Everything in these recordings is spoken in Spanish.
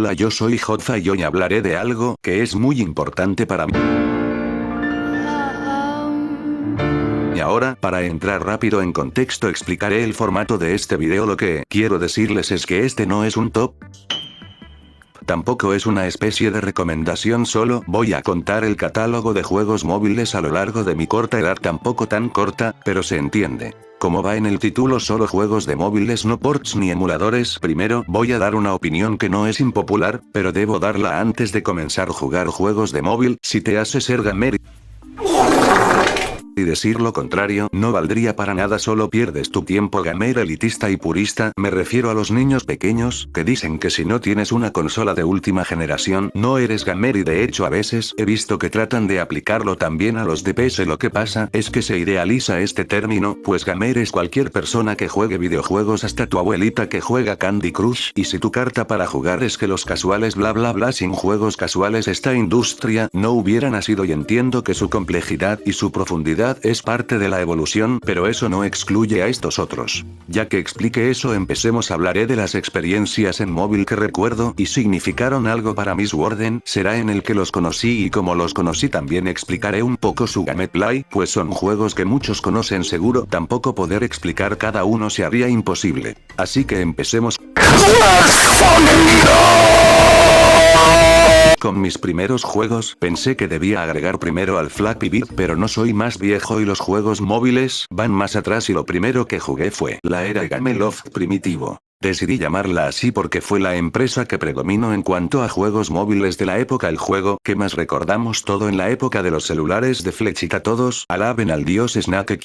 Hola, yo soy Hotfa y hoy hablaré de algo que es muy importante para mí. Y ahora, para entrar rápido en contexto, explicaré el formato de este video. Lo que quiero decirles es que este no es un top. Tampoco es una especie de recomendación, solo voy a contar el catálogo de juegos móviles a lo largo de mi corta edad, tampoco tan corta, pero se entiende. Como va en el título, solo juegos de móviles, no ports ni emuladores. Primero, voy a dar una opinión que no es impopular, pero debo darla antes de comenzar a jugar juegos de móvil. Si te hace ser gamer y decir lo contrario, no valdría para nada, solo pierdes tu tiempo. Gamer elitista y purista, me refiero a los niños pequeños, que dicen que si no tienes una consola de última generación, no eres gamer, y de hecho a veces he visto que tratan de aplicarlo también a los de PS. Lo que pasa es que se idealiza este término, pues gamer es cualquier persona que juegue videojuegos, hasta tu abuelita que juega Candy Crush, y si tu carta para jugar es que los casuales bla bla bla, sin juegos casuales esta industria no hubiera nacido, y entiendo que su complejidad y su profundidad es parte de la evolución, pero eso no excluye a estos otros. Ya que explique eso, empecemos. Hablaré de las experiencias en móvil que recuerdo y significaron algo para mí. Warden será en el que los conocí y cómo los conocí. También explicaré un poco su gameplay, pues son juegos que muchos conocen seguro, tampoco poder explicar cada uno se haría imposible. Así que empecemos con mis primeros juegos. Pensé que debía agregar primero al Flappy Bird, pero no soy más viejo y los juegos móviles van más atrás, y lo primero que jugué fue la era Gameloft primitivo. Decidí llamarla así porque fue la empresa que predominó en cuanto a juegos móviles de la época. El juego que más recordamos todo en la época de los celulares de flechita. Todos alaben al dios Snake.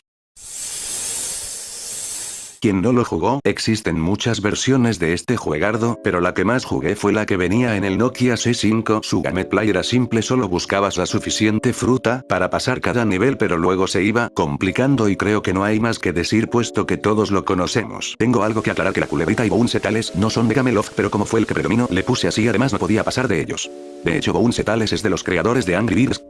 ¿Quién no lo jugó? Existen muchas versiones de este juegardo, pero la que más jugué fue la que venía en el Nokia C5. Su gameplay era simple, solo buscabas la suficiente fruta para pasar cada nivel, pero luego se iba complicando y creo que no hay más que decir puesto que todos lo conocemos. Tengo algo que aclarar, que la culebrita y Bounce Tales no son de Gameloft, pero como fue el que predominó, le puse así, además no podía pasar de ellos. De hecho, Bounce Tales es de los creadores de Angry Birds.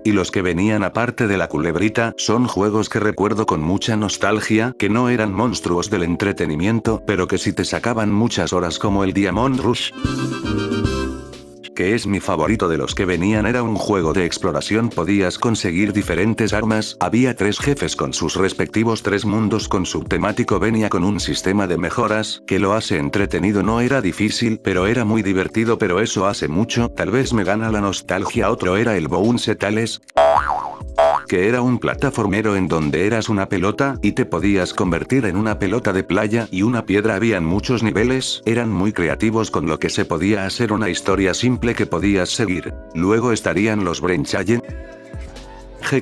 Y los que venían aparte de la culebrita, son juegos que recuerdo con mucha nostalgia, que no eran monstruos del entretenimiento, pero que sí te sacaban muchas horas, como el Diamond Rush, que es mi favorito de los que venían. Era un juego de exploración, podías conseguir diferentes armas, había 3 jefes con sus respectivos 3 mundos con su temático, venía con un sistema de mejoras, que lo hace entretenido. No era difícil, pero era muy divertido, pero eso hace mucho, tal vez me gana la nostalgia. Otro era el Bounce Tales, que era un plataformero en donde eras una pelota, y te podías convertir en una pelota de playa y una piedra. Habían muchos niveles, eran muy creativos con lo que se podía hacer, una historia simple que podías seguir. Luego estarían los Brain Challenge,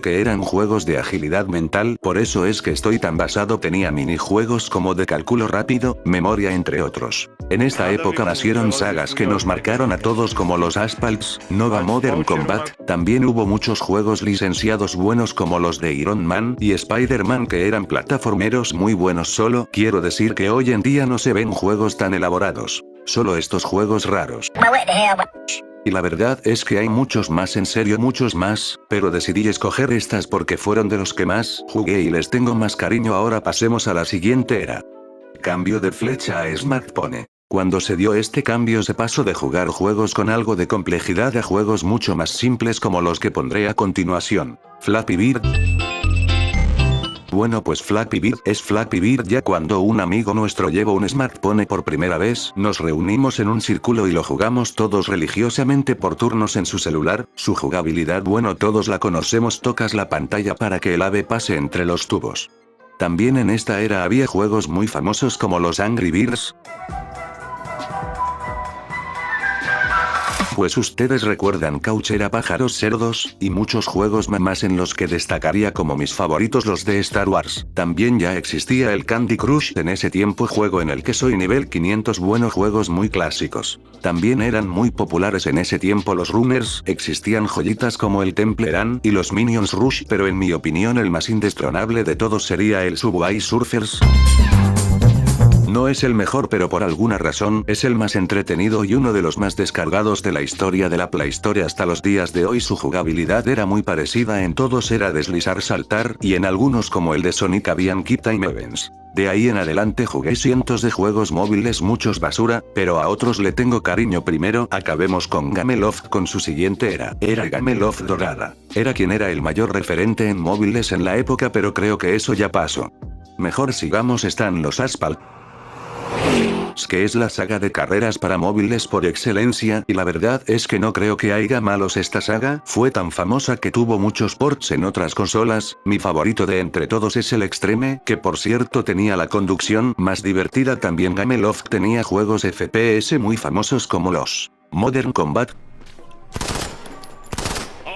que eran juegos de agilidad mental, por eso es que estoy tan basado. Tenía minijuegos como de cálculo rápido, memoria, entre otros. En esta época nacieron sagas que nos marcaron a todos, como los Asphalts, Nova, Modern Combat. También hubo muchos juegos licenciados buenos como los de Iron Man y Spider-Man, que eran plataformeros muy buenos. Solo quiero decir que hoy en día no se ven juegos tan elaborados, solo estos juegos raros. Y la verdad es que hay muchos más, en serio muchos más, pero decidí escoger estas porque fueron de los que más jugué y les tengo más cariño. Ahora pasemos a la siguiente era. Cambio de flecha a smartphone. Cuando se dio este cambio, se pasó de jugar juegos con algo de complejidad a juegos mucho más simples como los que pondré a continuación. Flappy Bird. Bueno, pues Flappy Bird es Flappy Bird. Ya cuando un amigo nuestro llevó un smartphone por primera vez, nos reunimos en un círculo y lo jugamos todos religiosamente por turnos en su celular. Su jugabilidad, bueno, todos la conocemos, tocas la pantalla para que el ave pase entre los tubos. También en esta era había juegos muy famosos como los Angry Birds. Pues ustedes recuerdan Couchera, pájaros, cerdos, y muchos juegos más en los que destacaría como mis favoritos los de Star Wars. También ya existía el Candy Crush en ese tiempo, juego en el que soy nivel 500. Bueno, juegos muy clásicos. También eran muy populares en ese tiempo los Runners, existían joyitas como el Temple Run y los Minions Rush, pero en mi opinión el más indestronable de todos sería el Subway Surfers. No es el mejor, pero por alguna razón es el más entretenido y uno de los más descargados de la historia de la Play Store hasta los días de hoy. Su jugabilidad era muy parecida, en todos era deslizar, saltar, y en algunos como el de Sonic habían Quick Time Events. De ahí en adelante jugué cientos de juegos móviles, muchos basura, pero a otros le tengo cariño. Primero acabemos con Gameloft con su siguiente era Gameloft dorada. Era quien era el mayor referente en móviles en la época, pero creo que eso ya pasó. Mejor sigamos. Están los Asphalt, que es la saga de carreras para móviles por excelencia, y la verdad es que no creo que haya malos. Esta saga fue tan famosa que tuvo muchos ports en otras consolas. Mi favorito de entre todos es el Extreme, que por cierto tenía la conducción más divertida. También Gameloft tenía juegos FPS muy famosos como los Modern Combat,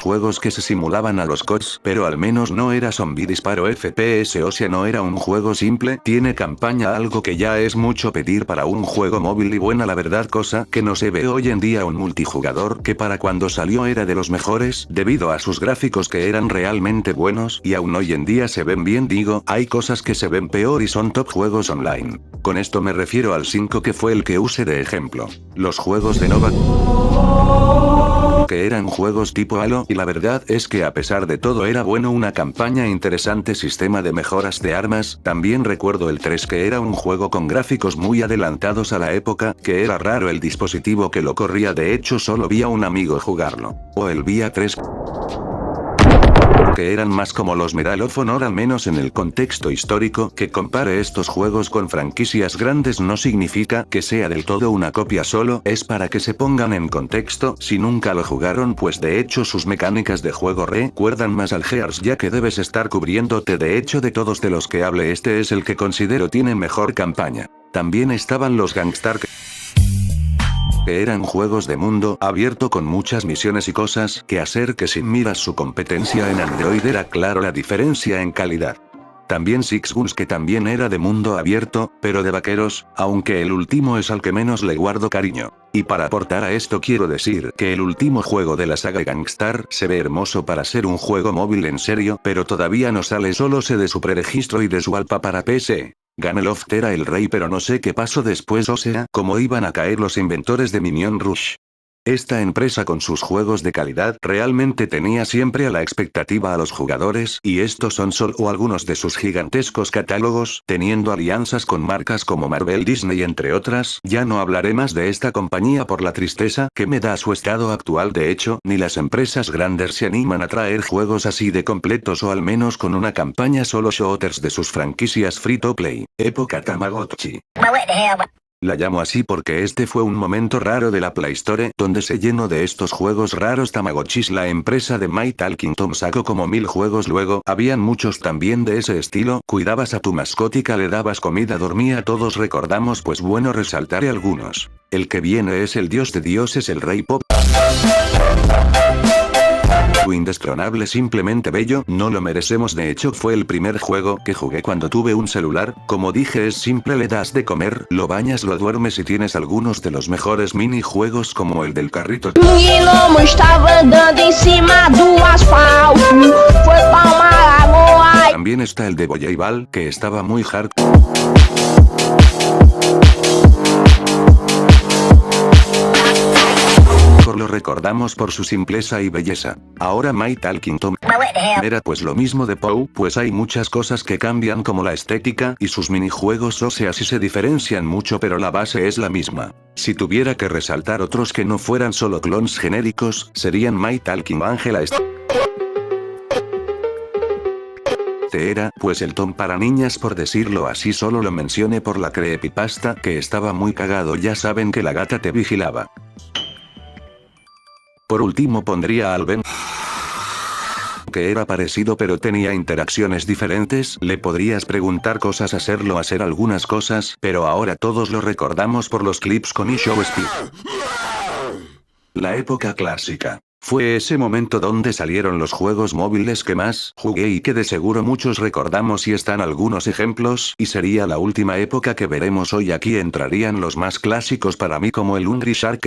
juegos que se simulaban a los CODs, pero al menos no era zombie disparo FPS, o sea, no era un juego simple. Tiene campaña, algo que ya es mucho pedir para un juego móvil, y buena la verdad, cosa que no se ve hoy en día. Un multijugador que para cuando salió era de los mejores, debido a sus gráficos que eran realmente buenos, y aún hoy en día se ven bien. Digo, hay cosas que se ven peor y son top juegos online. Con esto me refiero al 5, que fue el que usé de ejemplo. Los juegos de Nova, que eran juegos tipo Halo, y la verdad es que a pesar de todo era bueno, una campaña interesante, sistema de mejoras de armas. También recuerdo el 3, que era un juego con gráficos muy adelantados a la época, que era raro el dispositivo que lo corría, de hecho solo vi a un amigo jugarlo. O el Via 3, que eran más como los Medal of Honor, al menos en el contexto histórico. Que compare estos juegos con franquicias grandes no significa que sea del todo una copia, solo es para que se pongan en contexto si nunca lo jugaron, pues de hecho sus mecánicas de juego recuerdan más al Gears, ya que debes estar cubriéndote. De hecho, de todos de los que hable, este es el que considero tiene mejor campaña. También estaban los Gangstar, que eran juegos de mundo abierto con muchas misiones y cosas que hacer, que si miras su competencia en Android era claro la diferencia en calidad. También Six Guns, que también era de mundo abierto, pero de vaqueros, aunque el último es al que menos le guardo cariño. Y para aportar a esto quiero decir que el último juego de la saga Gangstar se ve hermoso para ser un juego móvil en serio, pero todavía no sale, solo sé de su preregistro y de su alfa para PC. Gameloft era el rey, pero no sé qué pasó después, o sea, cómo iban a caer los inventores de Minion Rush. Esta empresa con sus juegos de calidad realmente tenía siempre a la expectativa a los jugadores, y estos son solo algunos de sus gigantescos catálogos, teniendo alianzas con marcas como Marvel, Disney entre otras. Ya no hablaré más de esta compañía por la tristeza que me da su estado actual. De hecho, ni las empresas grandes se animan a traer juegos así de completos, o al menos con una campaña, solo shooters de sus franquicias free to play. Época Tamagotchi. La llamo así porque este fue un momento raro de la Play Store, donde se llenó de estos juegos raros Tamagotchis. La empresa de My Talking Tom sacó como 1000 juegos, luego habían muchos también de ese estilo. Cuidabas a tu mascótica, le dabas comida, dormía, todos recordamos. Pues bueno, resaltaré algunos. El que viene es el dios de dioses, el rey pop, indestronable, simplemente bello, no lo merecemos. De hecho fue el primer juego que jugué cuando tuve un celular. Como dije, es simple, le das de comer, lo bañas, lo duermes y tienes algunos de los mejores minijuegos como el del carrito. También está el de Voleibol, que estaba muy hardcore. Lo recordamos por su simpleza y belleza. Ahora My Talking Tom era pues lo mismo de Pou, pues hay muchas cosas que cambian como la estética y sus minijuegos, o sea, sí se diferencian mucho, pero la base es la misma. Si tuviera que resaltar otros que no fueran solo clones genéricos, serían My Talking Angela. Era, pues el Tom para niñas, por decirlo así, solo lo mencioné por la creepypasta, que estaba muy cagado. Ya saben que la gata te vigilaba. Por último pondría al Ben, que era parecido pero tenía interacciones diferentes, le podrías preguntar cosas, hacerlo hacer algunas cosas, pero ahora todos lo recordamos por los clips con eShow Speed. La época clásica. Fue ese momento donde salieron los juegos móviles que más jugué y que de seguro muchos recordamos, y están algunos ejemplos, y sería la última época que veremos hoy. Aquí entrarían los más clásicos para mí como el Hungry Shark,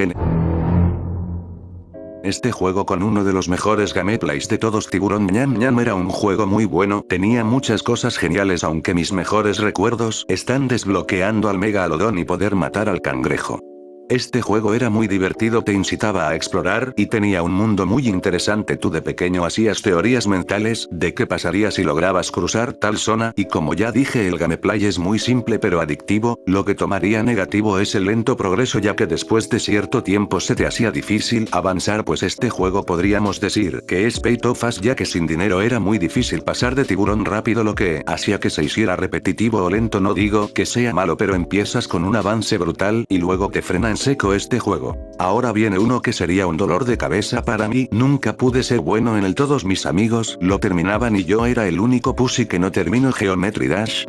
Este juego con uno de los mejores gameplays de todos, Tiburón Ñam Ñam, era un juego muy bueno, tenía muchas cosas geniales, aunque mis mejores recuerdos están desbloqueando al Megalodón y poder matar al cangrejo. Este juego era muy divertido, te incitaba a explorar y tenía un mundo muy interesante. Tú de pequeño hacías teorías mentales de qué pasaría si lograbas cruzar tal zona, y como ya dije, el gameplay es muy simple pero adictivo. Lo que tomaría negativo es el lento progreso, ya que después de cierto tiempo se te hacía difícil avanzar, pues este juego podríamos decir que es pay to fast, ya que sin dinero era muy difícil pasar de tiburón rápido, lo que hacía que se hiciera repetitivo o lento. No digo que sea malo, pero empiezas con un avance brutal y luego te frena en seco este juego. Ahora viene uno que sería un dolor de cabeza para mí, nunca pude ser bueno en él, todos mis amigos lo terminaban y yo era el único pussy que no termino. Geometry Dash.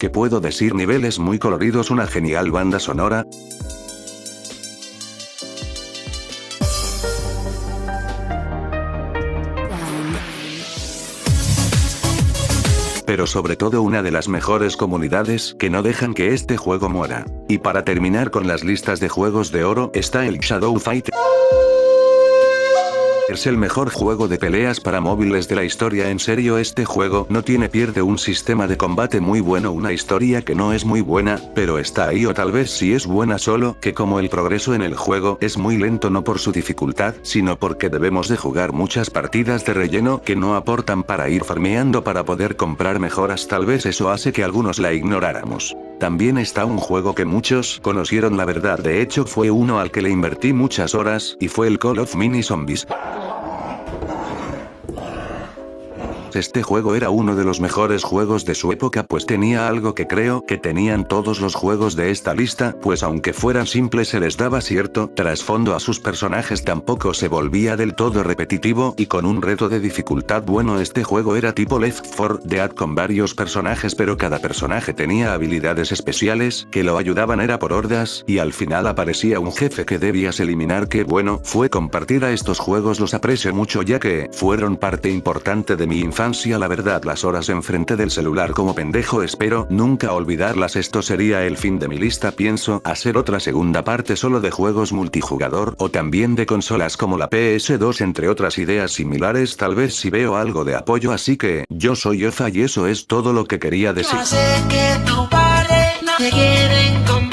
¿Qué puedo decir? Niveles muy coloridos, una genial banda sonora. Pero sobre todo una de las mejores comunidades que no dejan que este juego muera. Y para terminar con las listas de juegos de oro está el Shadow Fighter. Es el mejor juego de peleas para móviles de la historia. En serio, este juego no tiene pierde, un sistema de combate muy bueno, una historia que no es muy buena, pero está ahí, o tal vez sí es buena, solo que como el progreso en el juego es muy lento, no por su dificultad, sino porque debemos de jugar muchas partidas de relleno que no aportan para ir farmeando para poder comprar mejoras. Tal vez eso hace que algunos la ignoráramos. También está un juego que muchos conocieron, la verdad, de hecho fue uno al que le invertí muchas horas, y fue el Call of Mini Zombies. Este juego era uno de los mejores juegos de su época, pues tenía algo que creo que tenían todos los juegos de esta lista, pues aunque fueran simples se les daba cierto trasfondo a sus personajes, tampoco se volvía del todo repetitivo y con un reto de dificultad bueno. Este juego era tipo Left 4 Dead con varios personajes, pero cada personaje tenía habilidades especiales que lo ayudaban, era por hordas, y al final aparecía un jefe que debías eliminar. Qué bueno fue compartir a estos juegos, los aprecio mucho ya que fueron parte importante de mi infancia. La verdad, las horas enfrente del celular como pendejo espero nunca olvidarlas. Esto sería el fin de mi lista. Pienso hacer otra segunda parte solo de juegos multijugador o también de consolas como la PS2, entre otras ideas similares, tal vez si veo algo de apoyo. Así que, yo soy Ofa y eso es todo lo que quería decir. Yo sé que tu padre no te quiere encontrar.